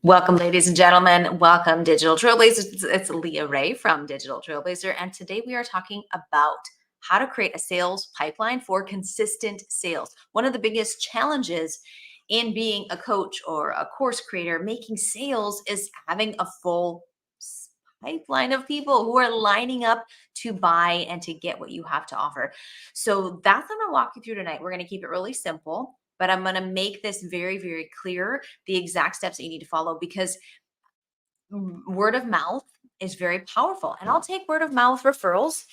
Welcome, ladies and gentlemen. Welcome, Digital Trailblazers. It's Leah Ray from Digital Trailblazer, and today we are talking about how to create a sales pipeline for consistent sales. One of the biggest challenges in being a coach or a course creator making sales is having a full pipeline of people who are lining up to buy and to get what you have to offer. So that's what I'm going to walk you through tonight. We're going to keep it really simple, but I'm going to make this very, very clear, the exact steps that you need to follow, because word of mouth is very powerful. And I'll take word of mouth referrals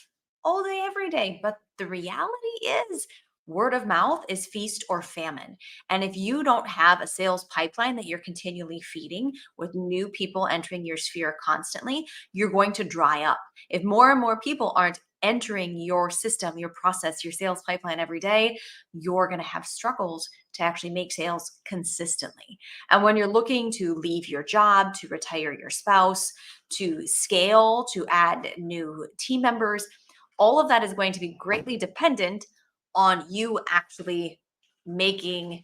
all day, every day. But the reality is, word of mouth is feast or famine. And if you don't have a sales pipeline that you're continually feeding with new people entering your sphere constantly, you're going to dry up. If more and more people aren't entering your system, your process, your sales pipeline every day, you're going to have struggles to actually make sales consistently. And when you're looking to leave your job, to retire your spouse, to scale, to add new team members, all of that is going to be greatly dependent on you actually making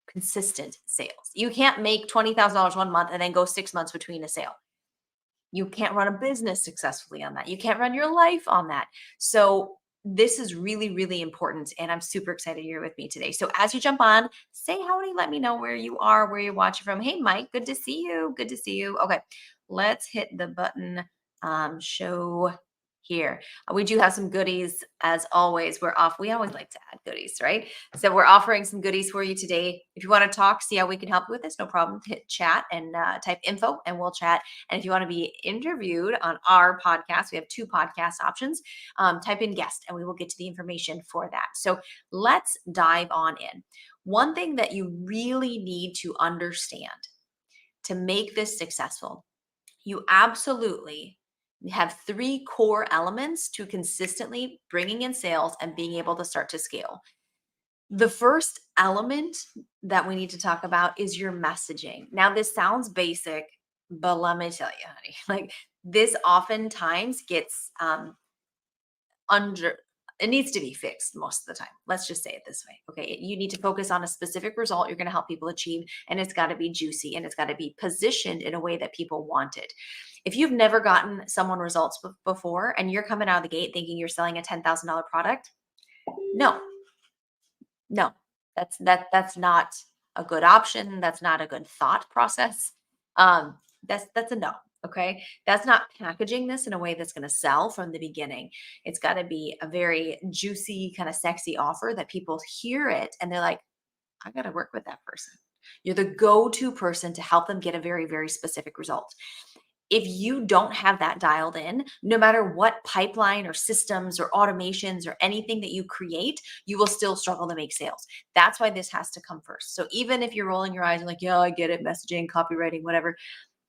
consistent sales. You can't make $20,000 one month and then go 6 months between a sale. You can't run a business successfully on that. You can't run your life on that. So this is really, really important. And I'm super excited you're with me today. So as you jump on, say howdy, let me know where you are, where you're watching from. Hey, Mike, good to see you. Good to see you. Okay, let's hit the button, show here. We do have some goodies as always. We always like to add goodies, right? So we're offering some goodies for you today. If you want to talk, see how we can help you with this, no problem. Hit chat and type info and we'll chat. And if you want to be interviewed on our podcast, we have 2 podcast options. Type in guest and we will get to the information for that. So let's dive on in. One thing that you really need to understand to make this successful, you absolutely have 3 core elements to consistently bringing in sales and being able to start to scale. The first element that we need to talk about is your messaging. Now, this sounds basic, but let me tell you, honey, like this oftentimes gets under, it needs to be fixed most of the time. Let's just say it this way. Okay. You need to focus on a specific result you're going to help people achieve, and it's got to be juicy and it's got to be positioned in a way that people want it. If you've never gotten someone results before and you're coming out of the gate thinking you're selling a $10,000 product, no, no, that's not a good option. That's not a good thought process. That's a no. Okay. That's not packaging this in a way that's going to sell from the beginning. It's got to be a very juicy, kind of sexy offer that people hear it and they're like, I got to work with that person. You're the go-to person to help them get a very, very specific result. If you don't have that dialed in, no matter what pipeline or systems or automations or anything that you create, you will still struggle to make sales. That's why this has to come first. So even if you're rolling your eyes and like, yeah, I get it, messaging, copywriting, whatever,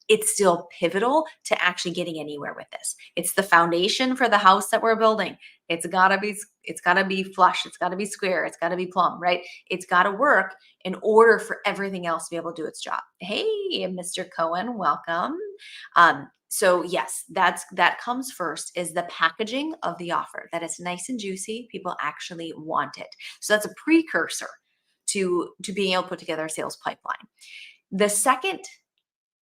it's still pivotal to actually getting anywhere with this. It's the foundation for the house that we're building. It's gotta be flush. It's gotta be square. It's gotta be plumb, right? It's gotta work in order for everything else to be able to do its job. Hey, Mr. Cohen, welcome. So yes, that comes first, is the packaging of the offer, that it's nice and juicy. People actually want it. So that's a precursor to being able to put together a sales pipeline. The second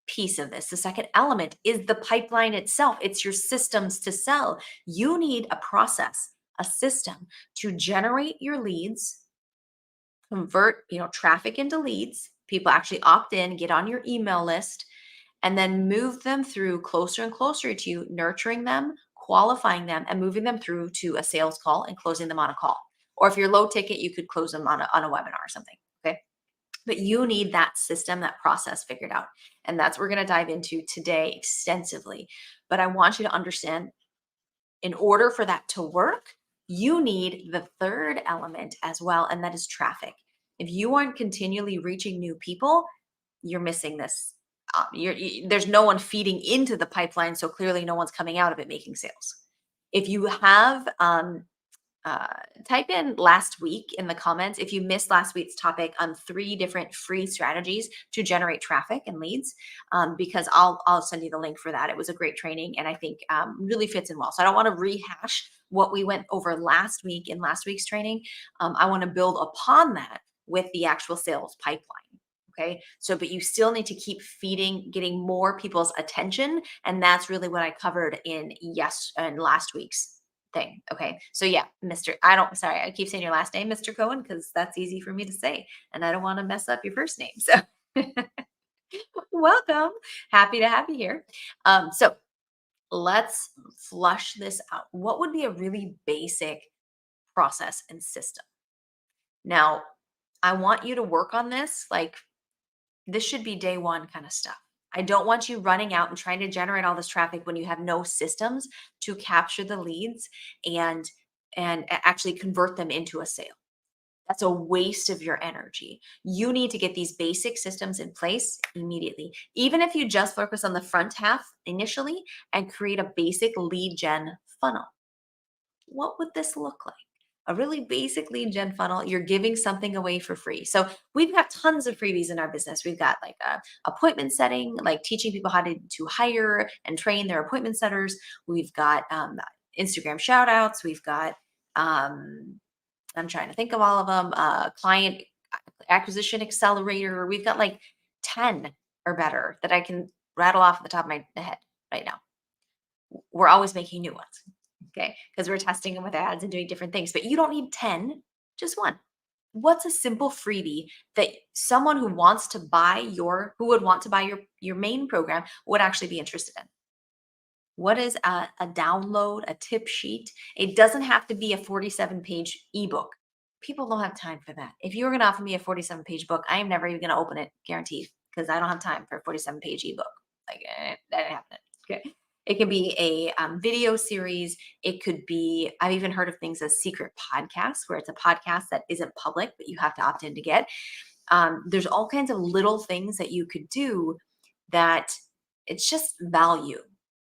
piece of this, the second element, is the pipeline itself. It's your systems to sell. You need a process, a system to generate your leads, convert, traffic into leads. People actually opt in, get on your email list, and then move them through closer and closer to you, nurturing them, qualifying them, and moving them through to a sales call and closing them on a call. Or if you're low ticket, you could close them on a webinar or something. Okay. But you need that system, that process figured out. And that's what we're going to dive into today extensively. But I want you to understand, in order for that to work, you need the third element as well, and that is traffic. If you aren't continually reaching new people, you're missing this. There's no one feeding into the pipeline, so clearly no one's coming out of it making sales. If you have type in last week in the comments if you missed last week's topic on 3 different free strategies to generate traffic and leads, because I'll send you the link for that. It was a great training and I think really fits in well. So I don't want to rehash what we went over last week in last week's training. I want to build upon that with the actual sales pipeline. Okay. So, but you still need to keep feeding, getting more people's attention. And that's really what I covered in and last week's thing. Okay. So yeah, sorry, I keep saying your last name, Mr. Cohen, because that's easy for me to say. And I don't want to mess up your first name. So welcome. Happy to have you here. So let's flush this out. What would be a really basic process and system? Now, I want you to work on this. Like, this should be day one kind of stuff. I don't want you running out and trying to generate all this traffic when you have no systems to capture the leads and actually convert them into a sale. That's a waste of your energy. You need to get these basic systems in place immediately. Even if you just focus on the front half initially and create a basic lead gen funnel. What would this look like? A really basic lead gen funnel. You're giving something away for free. So we've got tons of freebies in our business. We've got like a appointment setting, like teaching people how to hire and train their appointment setters. We've got Instagram shout outs. We've got I'm trying to think of all of them. Client acquisition accelerator. We've got like 10 or better that I can rattle off at the top of my head right now. We're always making new ones. Okay. Because we're testing them with ads and doing different things, but you don't need 10, just one. What's a simple freebie that someone who would want to buy your main program would actually be interested in? What is a download, a tip sheet? It doesn't have to be a 47-page ebook. People don't have time for that. If you were going to offer me a 47-page book, I am never even going to open it, guaranteed, because I don't have time for a 47-page ebook. Like, that ain't happening. Okay. It can be a video series. It could be, I've even heard of things as secret podcasts, where it's a podcast that isn't public, but you have to opt in to get. There's all kinds of little things that you could do that it's just value.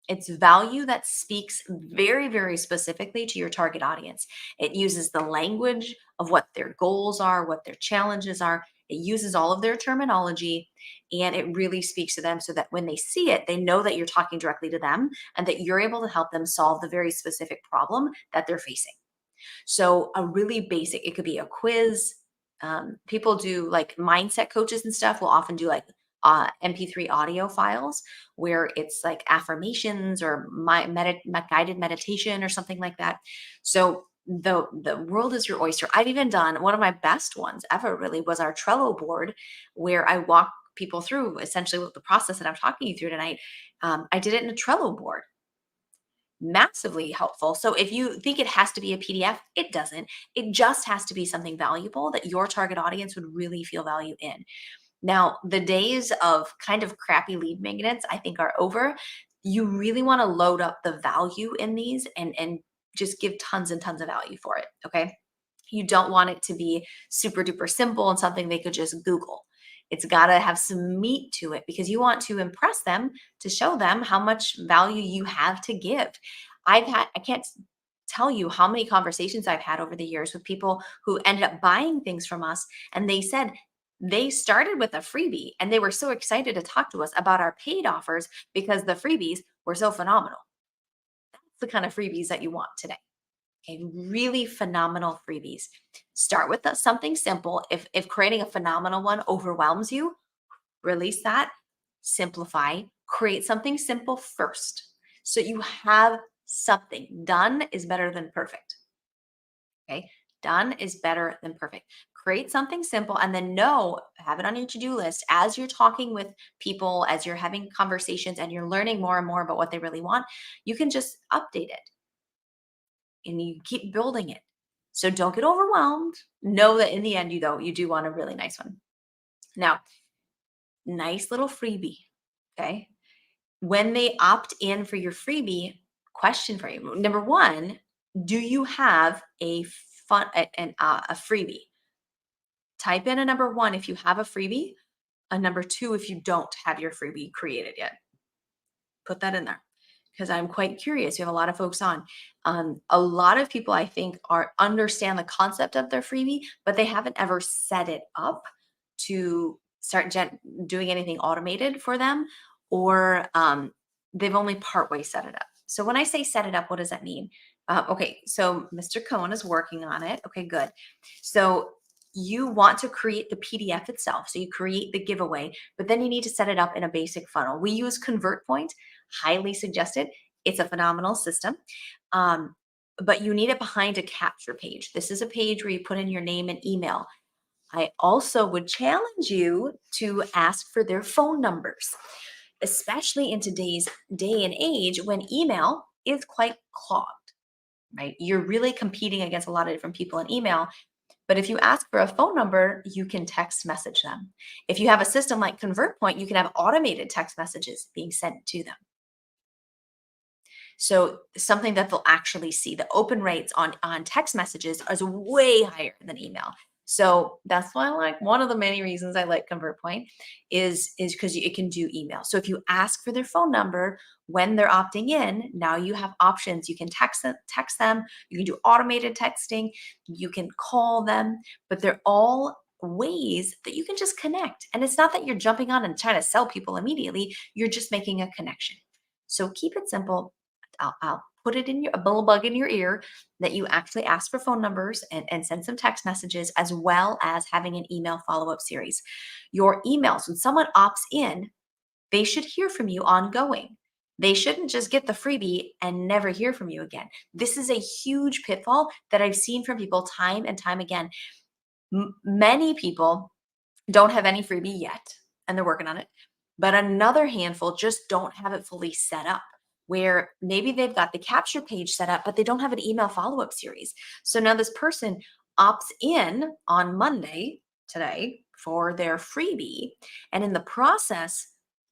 It's value that speaks very, very specifically to your target audience. It uses the language of what their goals are, what their challenges are. It uses all of their terminology, and it really speaks to them so that when they see it, they know that you're talking directly to them and that you're able to help them solve the very specific problem that they're facing. So a really basic, it could be a quiz. People do like mindset coaches and stuff will often do like MP3 audio files where it's like affirmations or guided meditation or something like that. So the world is your oyster. I've even done one of my best ones ever. Really was our Trello board where I walk people through essentially what the process that I'm talking you through tonight. I did it in a Trello board, massively helpful. So if you think it has to be a PDF, it doesn't. It just has to be something valuable that your target audience would really feel value in. Now, the days of kind of crappy lead magnets, I think, are over. You really want to load up the value in these and just give tons and tons of value for it. Okay. You don't want it to be super duper simple and something they could just Google. It's got to have some meat to it because you want to impress them, to show them how much value you have to give. I can't tell you how many conversations I've had over the years with people who ended up buying things from us, and they said they started with a freebie and they were so excited to talk to us about our paid offers because the freebies were so phenomenal. That's the kind of freebies that you want today. Okay, really phenomenal freebies. Start with something simple. If creating a phenomenal one overwhelms you, release that, simplify, create something simple first. So you have something. Done is better than perfect. Okay, done is better than perfect. Create something simple and then have it on your to-do list as you're talking with people, as you're having conversations and you're learning more and more about what they really want. You can just update it and you keep building it. So don't get overwhelmed. Know that in the end, you do want a really nice one. Now, nice little freebie. Okay. When they opt in for your freebie, question for you. Number one, do you have a freebie? Type in a number one if you have a freebie, a number two if you don't have your freebie created yet. Put that in there because I'm quite curious. You have a lot of folks on. A lot of people I think understand the concept of their freebie, but they haven't ever set it up to start doing anything automated for them, or they've only partway set it up. So when I say set it up, what does that mean? Okay, so Mr. Cohen is working on it. Okay, good. So You want to create the PDF itself. So you create the giveaway, but then you need to set it up in a basic funnel. We use ConvertPoint, highly suggested. It's a phenomenal system. Um, but you need it behind a capture page. This is a page where you put in your name and email. I also would challenge you to ask for their phone numbers, especially in today's day and age when email is quite clogged, right? You're really competing against a lot of different people in email. But if you ask for a phone number, you can text message them. If you have a system like ConvertPoint, you can have automated text messages being sent to them. So something that they'll actually see. The open rates on text messages is way higher than email. So that's why I like, one of the many reasons I like ConvertPoint is because it can do email. So if you ask for their phone number when they're opting in, now you have options. You can text them, you can do automated texting, you can call them, but they're all ways that you can just connect. And it's not that you're jumping on and trying to sell people immediately, you're just making a connection. So keep it simple. I'll put it in your, a little bug in your ear that you actually ask for phone numbers and send some text messages, as well as having an email follow-up series. Your emails, when someone opts in, they should hear from you ongoing. They shouldn't just get the freebie and never hear from you again. This is a huge pitfall that I've seen from people time and time again. Many people don't have any freebie yet, and they're working on it. But another handful just don't have it fully set up, where maybe they've got the capture page set up, but they don't have an email follow up series. So now this person opts in on Monday, today, for their freebie. And in the process,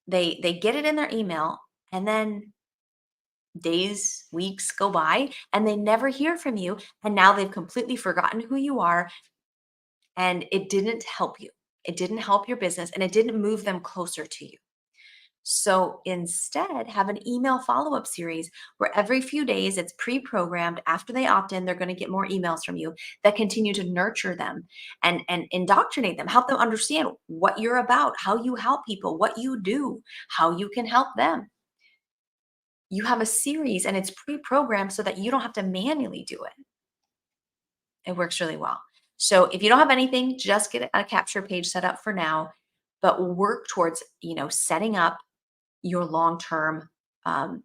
they get it in their email, and then days, weeks go by, and they never hear from you. And now they've completely forgotten who you are, and it didn't help you. It didn't help your business, and it didn't move them closer to you. So instead, have an email follow up series where every few days it's pre programmed. After they opt in, they're going to get more emails from you that continue to nurture them and indoctrinate them, help them understand what you're about, how you help people, what you do, how you can help them. You have a series and it's pre programmed so that you don't have to manually do it. It works really well. So if you don't have anything, just get a capture page set up for now, but work towards, setting up your long-term um,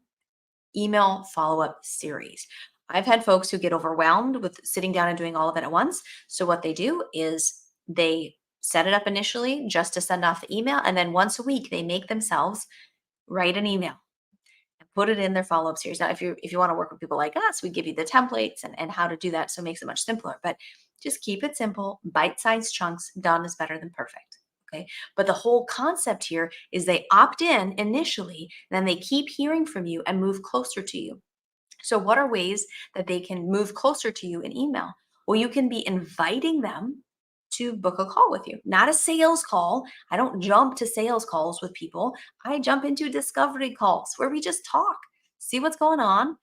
email follow-up series. I've had folks who get overwhelmed with sitting down and doing all of it at once. So what they do is they set it up initially just to send off the email, and then once a week they make themselves write an email and put it in their follow-up series. Now, if you want to work with people like us, we give you the templates and how to do that. So it makes it much simpler. But just keep it simple, bite-sized chunks. Done is better than perfect. Okay. But the whole concept here is they opt in initially, then they keep hearing from you and move closer to you. So, what are ways that they can move closer to you in email? Well, you can be inviting them to book a call with you, not a sales call. I don't jump to sales calls with people. I jump into discovery calls where we just talk, see what's going on,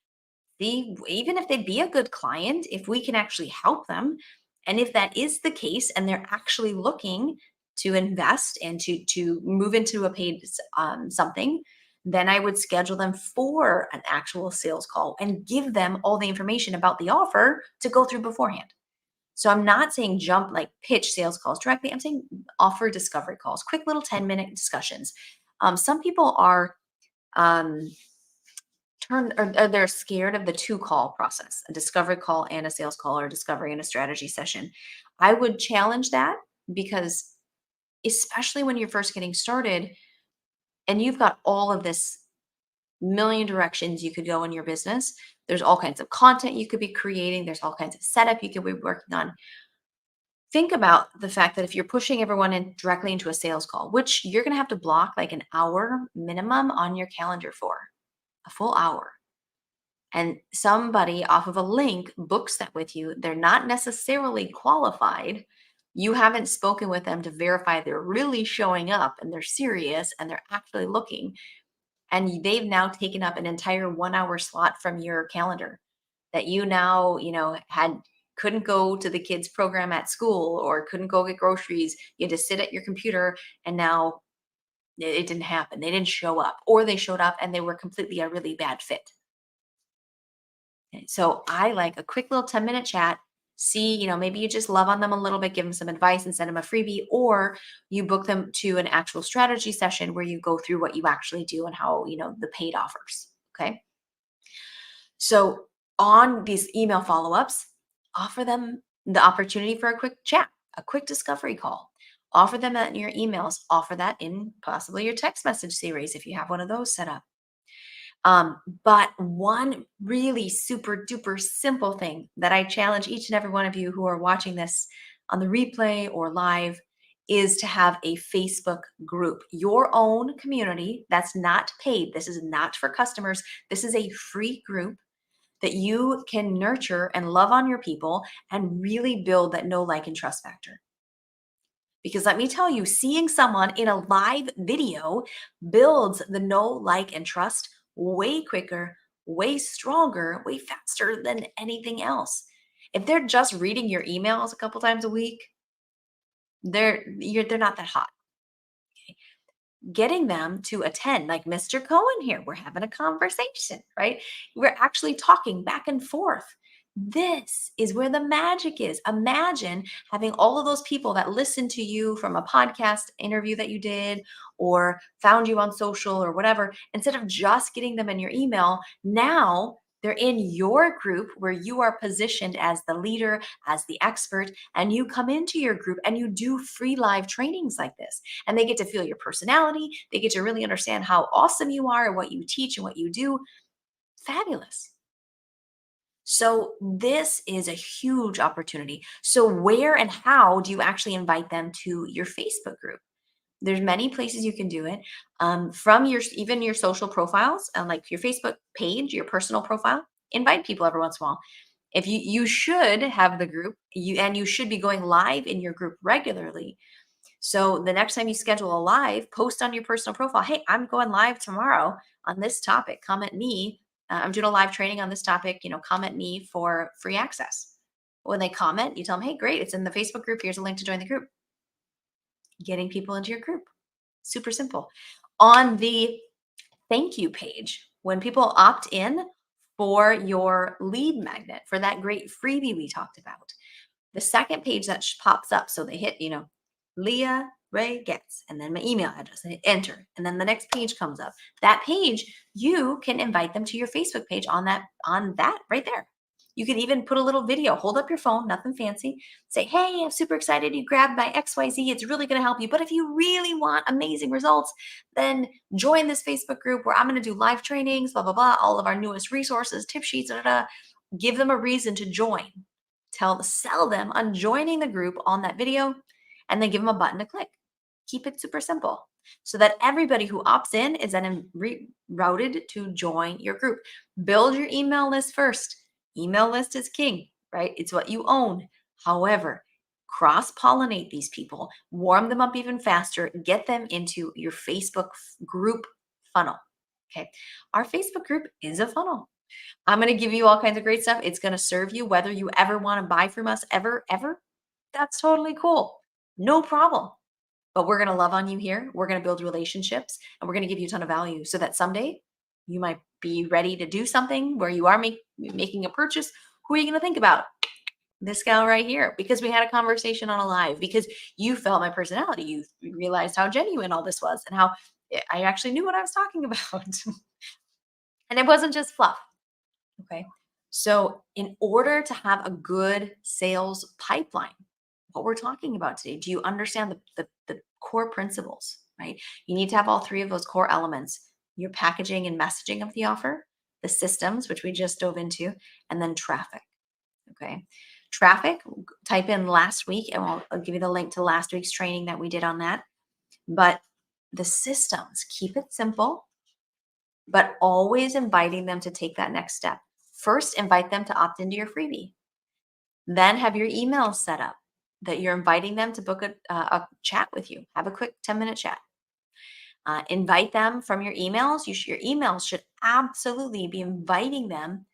see, even if they'd be a good client, if we can actually help them. And if that is the case and they're actually looking to invest and to move into a paid something, then I would schedule them for an actual sales call and give them all the information about the offer to go through beforehand. So I'm not saying jump like pitch sales calls directly. I'm saying offer discovery calls, quick little 10-minute discussions. Some people are um, or they're scared of the two call process, a discovery call and a sales call, or a discovery and a strategy session. I would challenge that, because especially when you're first getting started and you've got all of this million directions you could go in your business, there's all kinds of content you could be creating, there's all kinds of setup you could be working on. Think about the fact that if you're pushing everyone in directly into a sales call, which you're going to have to block like an hour minimum on your calendar for, a full hour, and somebody off of a link books that with you, they're not necessarily qualified. You haven't spoken with them to verify they're really showing up and they're serious and they're actually looking. And they've now taken up an entire 1 hour slot from your calendar that you now, had couldn't go to the kids program at school or couldn't go get groceries. You had to sit at your computer, and now it didn't happen. They didn't show up, or they showed up and they were completely a really bad fit. So I like a quick little 10-minute chat See, maybe you just love on them a little bit, give them some advice and send them a freebie, or you book them to an actual strategy session where you go through what you actually do and how, the paid offers. Okay. So on these email follow-ups, offer them the opportunity for a quick chat, a quick discovery call. Offer them that in your emails, offer that in possibly your text message series if you have one of those set up. But one really super duper simple thing that I challenge each and every one of you who are watching this on the replay or live is to have a Facebook group, your own community that's not paid. This is not for customers. This is a free group that you can nurture and love on your people and really build that know, like, and trust factor. Because let me tell you, seeing someone in a live video builds the know, like, and trust way quicker, way stronger, way faster than anything else. If they're just reading your emails a couple times a week, they're not that hot. Getting them to attend, like Mr. Cohen here, we're having a conversation, right? We're actually talking back and forth. This is where the magic is. Imagine having all of those people that listened to you from a podcast interview that you did or found you on social or whatever, instead of just getting them in your email, now they're in your group where you are positioned as the leader, as the expert, and you come into your group and you do free live trainings like this. And they get to feel your personality. They get to really understand how awesome you are and what you teach and what you do. Fabulous. So this is a huge opportunity. So where and how do you actually invite them to your Facebook group? There's many places you can do it. From your even your social profiles, like your Facebook page, your personal profile. Invite people every once in a while. If you should have the group, you should be going live in your group regularly. So the next time you schedule a live, post on your personal profile, hey, I'm going live tomorrow on this topic. Comment me. I'm doing a live training on this topic. Comment me for free access. When they comment, you tell them, hey, great, it's in the Facebook group. Here's a link to join the group. Getting people into your group. Super simple. On the thank you page, when people opt in for your lead magnet, for that great freebie we talked about, the second page that pops up, so they hit, Leah Ray Getz, and then my email address, and hit enter, and then the next page comes up. That page, you can invite them to your Facebook page on that right there. You can even put a little video, hold up your phone, nothing fancy. Say, hey, I'm super excited you grabbed my XYZ. It's really going to help you. But if you really want amazing results, then join this Facebook group where I'm going to do live trainings, blah, blah, blah, all of our newest resources, tip sheets, da, da, da. Give them a reason to join. Sell them on joining the group on that video, and then give them a button to click. Keep it super simple so that everybody who opts in is then routed to join your group. Build your email list first. Email list is king, right? It's what you own. However, cross-pollinate these people, warm them up even faster, get them into your Facebook group funnel. Okay. Our Facebook group is a funnel. I'm going to give you all kinds of great stuff. It's going to serve you whether you ever want to buy from us ever. That's totally cool. No problem. But we're going to love on you here. We're going to build relationships, and we're going to give you a ton of value so that someday you might be ready to do something where you are making a purchase. Who are you going to think about? This gal right here, because we had a conversation on a live, because you felt my personality. You realized how genuine all this was and how I actually knew what I was talking about. And it wasn't just fluff. Okay. So, in order to have a good sales pipeline, what we're talking about today, do you understand the core principles, right? You need to have all three of those core elements: your packaging and messaging of the offer, the systems, which we just dove into, and then traffic. Okay. Traffic, type in last week, and I'll give you the link to last week's training that we did on that. But the systems, keep it simple, but always inviting them to take that next step. First, invite them to opt into your freebie. Then have your emails set up that you're inviting them to book a chat with you. Have a quick 10-minute chat. Invite them from your emails. Your emails should absolutely be inviting them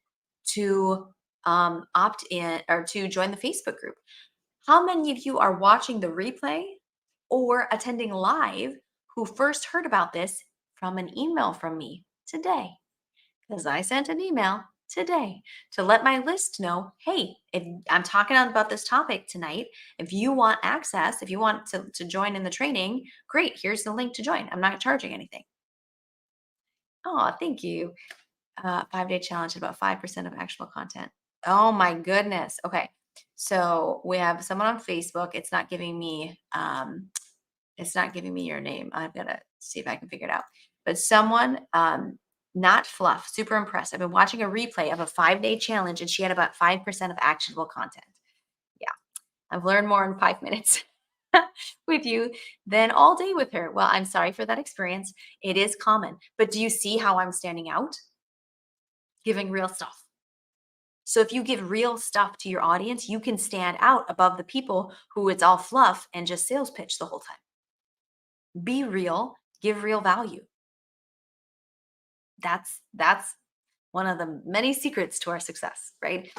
to opt in or to join the Facebook group. How many of you are watching the replay or attending live who first heard about this from an email from me today? Because I sent an email today to let my list know, hey, if I'm talking about this topic tonight, if you want access, if you want to join in the training, great. Here's the link to join. I'm not charging anything. Oh, thank you. 5-day challenge, about 5% of actual content. Oh my goodness. Okay. So we have someone on Facebook. It's not giving me your name. I've got to see if I can figure it out. But someone, not fluff, super impressed. I've been watching a replay of a 5-day challenge and she had about 5% of actionable content. Yeah. I've learned more in 5 minutes with you than all day with her. Well, I'm sorry for that experience. It is common. But do you see how I'm standing out? Giving real stuff. So if you give real stuff to your audience, you can stand out above the people who it's all fluff and just sales pitch the whole time. Be real, give real value. That's one of the many secrets to our success, right?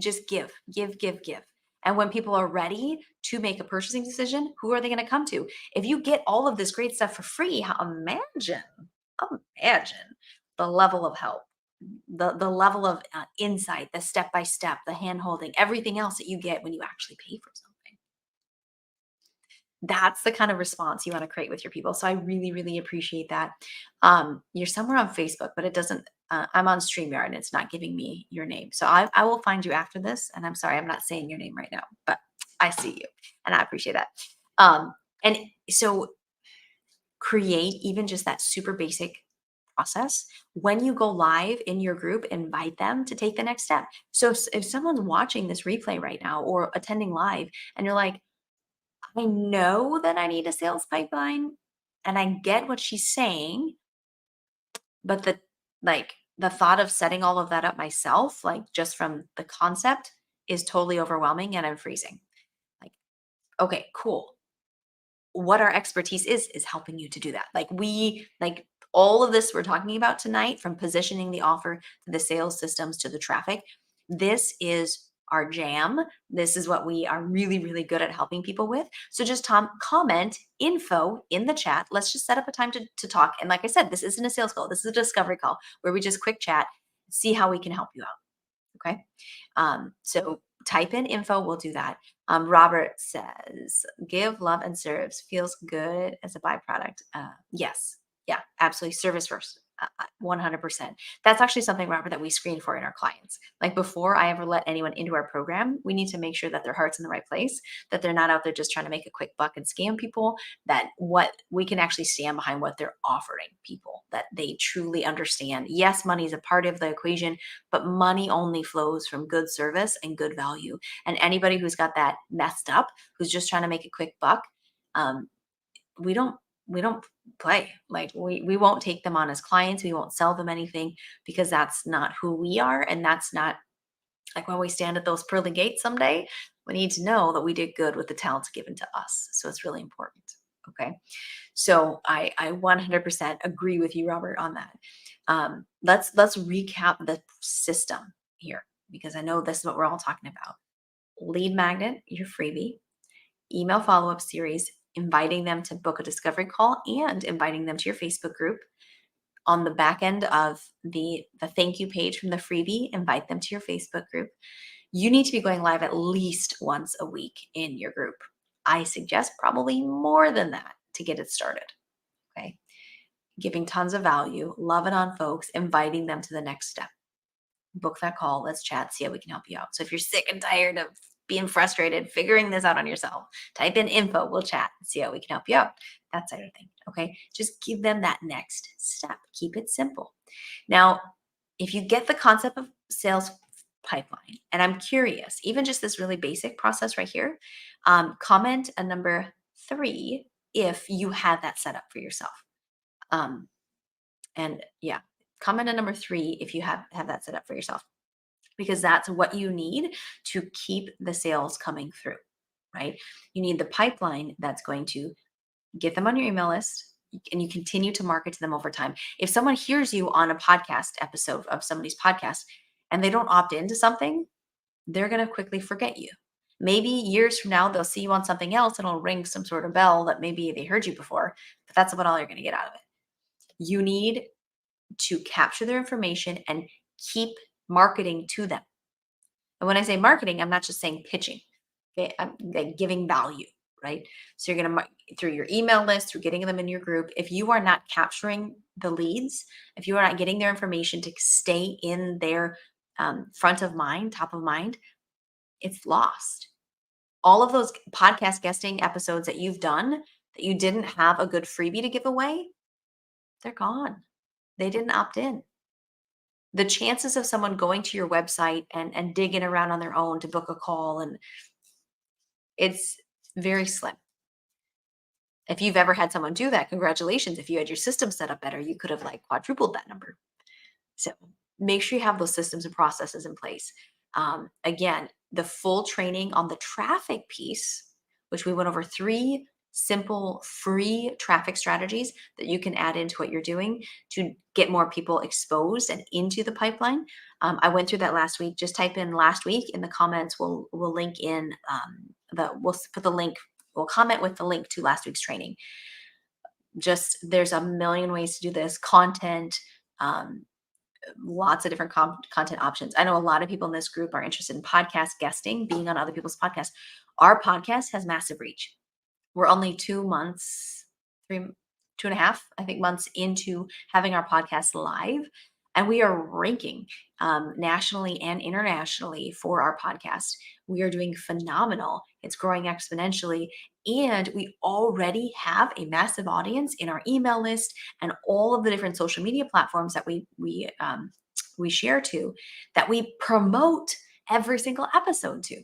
Just give. And when people are ready to make a purchasing decision, who are they going to come to? If you get all of this great stuff for free, imagine the level of help, the level of insight, the step by step, the hand holding, everything else that you get when you actually pay for something. That's the kind of response you want to create with your people. So I really, really appreciate that. You're somewhere on Facebook, but it doesn't. I'm on StreamYard and it's not giving me your name. So I will find you after this. And I'm sorry, I'm not saying your name right now, but I see you and I appreciate that. And so create even just that super basic process. When you go live in your group, invite them to take the next step. So if someone's watching this replay right now or attending live and you're like, I know that I need a sales pipeline and I get what she's saying, but the thought of setting all of that up myself, like just from the concept, is totally overwhelming and I'm freezing. Like, okay, cool. What our expertise is helping you to do that. Like all of this we're talking about tonight, from positioning the offer to the sales systems to the traffic, this is our jam. This is what we are really, really good at helping people with. So just comment info in the chat. Let's just set up a time to talk. And like I said, this isn't a sales call. This is a discovery call where we just quick chat, see how we can help you out. Okay. So type in info. We'll do that. Robert says, give, love, and serves feels good as a byproduct. Yes. Yeah, absolutely. Service first. 100%. That's actually something, Robert, that we screen for in our clients. Like before I ever let anyone into our program, we need to make sure that their heart's in the right place, that they're not out there just trying to make a quick buck and scam people, that what we can actually stand behind what they're offering people, that they truly understand. Yes, money is a part of the equation, but money only flows from good service and good value. And anybody who's got that messed up, who's just trying to make a quick buck, we don't play. Like we won't take them on as clients. We won't sell them anything because that's not who we are. And that's not like when we stand at those pearly gates someday, we need to know that we did good with the talents given to us. So it's really important. Okay. So I 100% agree with you, Robert, on that. Let's recap the system here because I know this is what we're all talking about. Lead magnet, your freebie, email follow-up series, inviting them to book a discovery call and inviting them to your Facebook group. On the back end of the thank you page from the freebie, invite them to your Facebook group. You need to be going live at least once a week in your group. I suggest probably more than that to get it started. Okay. Giving tons of value, loving on folks, inviting them to the next step. Book that call. Let's chat, see how we can help you out. So if you're sick and tired of being frustrated, figuring this out on yourself, type in info, we'll chat, see how we can help you out. That side of thing. Okay. Just give them that next step. Keep it simple. Now, if you get the concept of sales pipeline, and I'm curious, even just this really basic process right here, comment a number 3 if you have that set up for yourself. And yeah, comment a number 3 if you have that set up for yourself, because that's what you need to keep the sales coming through, right? You need the pipeline that's going to get them on your email list and you continue to market to them over time. If someone hears you on a podcast episode of somebody's podcast and they don't opt into something, they're going to quickly forget you. Maybe years from now, they'll see you on something else and it'll ring some sort of bell that maybe they heard you before, but that's about all you're going to get out of it. You need to capture their information and keep marketing to them. And when I say marketing, I'm not just saying pitching. Okay, I'm like giving value, right? So you're gonna through your email list, through getting them in your group. If you are not capturing the leads, if you are not getting their information to stay in their front of mind, top of mind, it's lost. All of those podcast guesting episodes that you've done that you didn't have a good freebie to give away, they're gone. They didn't opt in. The chances of someone going to your website and digging around on their own to book a call, and it's very slim. If you've ever had someone do that, congratulations. If you had your system set up better, you could have like quadrupled that number. So make sure you have those systems and processes in place. Again, the full training on the traffic piece, which we went over 3 simple free traffic strategies that you can add into what you're doing to get more people exposed and into the pipeline. I went through that last week. Just type in last week in the comments. We'll link in we'll put the link. We'll comment with the link to last week's training. Just there's a million ways to do this. Content. Lots of different content options. I know a lot of people in this group are interested in podcast guesting, being on other people's podcasts. Our podcast has massive reach. We're only 2 months, 2.5, I think, months into having our podcast live. And we are ranking nationally and internationally for our podcast. We are doing phenomenal. It's growing exponentially. And we already have a massive audience in our email list and all of the different social media platforms that we share to, that we promote every single episode to.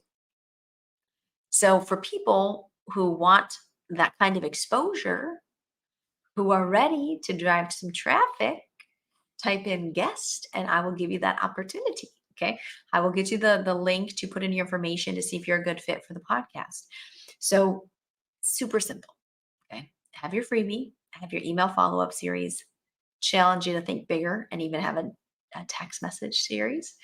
So for people who want that kind of exposure, who are ready to drive some traffic, type in guest and I will give you that opportunity. Okay. I will get you the link to put in your information to see if you're a good fit for the podcast. So super simple. Okay. Have your freebie, have your email follow-up series, challenge you to think bigger and even have a text message series.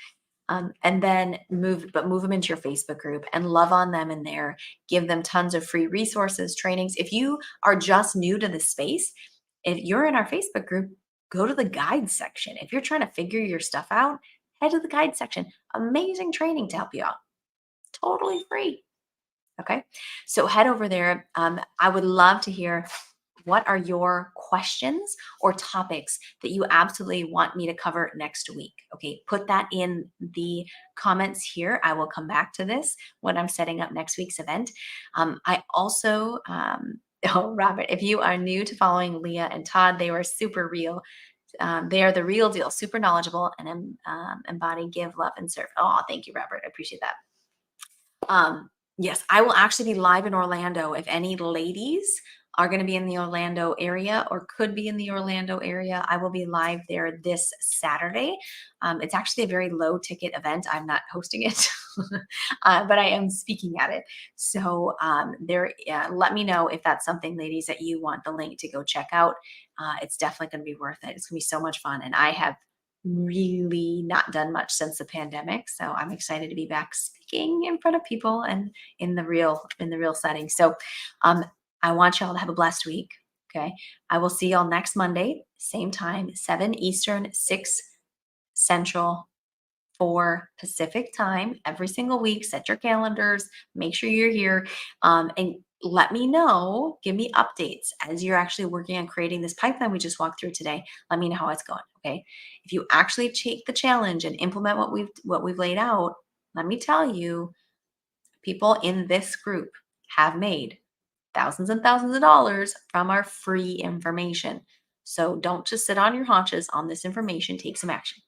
And then move them into your Facebook group and love on them in there. Give them tons of free resources, trainings. If you are just new to the space, if you're in our Facebook group, go to the guide section. If you're trying to figure your stuff out, head to the guide section. Amazing training to help you out. Totally free. Okay. So head over there. I would love to hear, what are your questions or topics that you absolutely want me to cover next week? Okay, put that in the comments here. I will come back to this when I'm setting up next week's event. I also, oh, Robert, if you are new to following Leah and Todd, they were super real. They are the real deal, super knowledgeable and embody, give, love, and serve. Oh, thank you, Robert. I appreciate that. Yes, I will actually be live in Orlando. If any ladies are going to be in the Orlando area or could be in the Orlando area, I will be live there this Saturday. It's actually a very low ticket event. I'm not hosting it, but I am speaking at it. So let me know if that's something, ladies, that you want the link to go check out. It's definitely going to be worth it. It's going to be so much fun. And I have really not done much since the pandemic. So I'm excited to be back speaking in front of people and in the real setting. So I want y'all to have a blessed week. Okay. I will see y'all next Monday, same time, 7 Eastern, 6 Central, 4 Pacific time, every single week. Set your calendars, make sure you're here. And let me know, give me updates as you're actually working on creating this pipeline we just walked through today. Let me know how it's going. Okay. If you actually take the challenge and implement what we've laid out, let me tell you, people in this group have made thousands and thousands of dollars from our free information. So don't just sit on your haunches on this information. Take some action.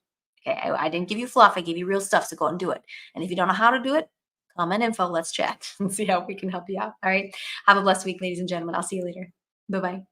Okay. I didn't give you fluff. I gave you real stuff. So go out and do it. And if you don't know how to do it, comment info. Let's chat and see how we can help you out. All right. Have a blessed week, ladies and gentlemen. I'll see you later. Bye-bye.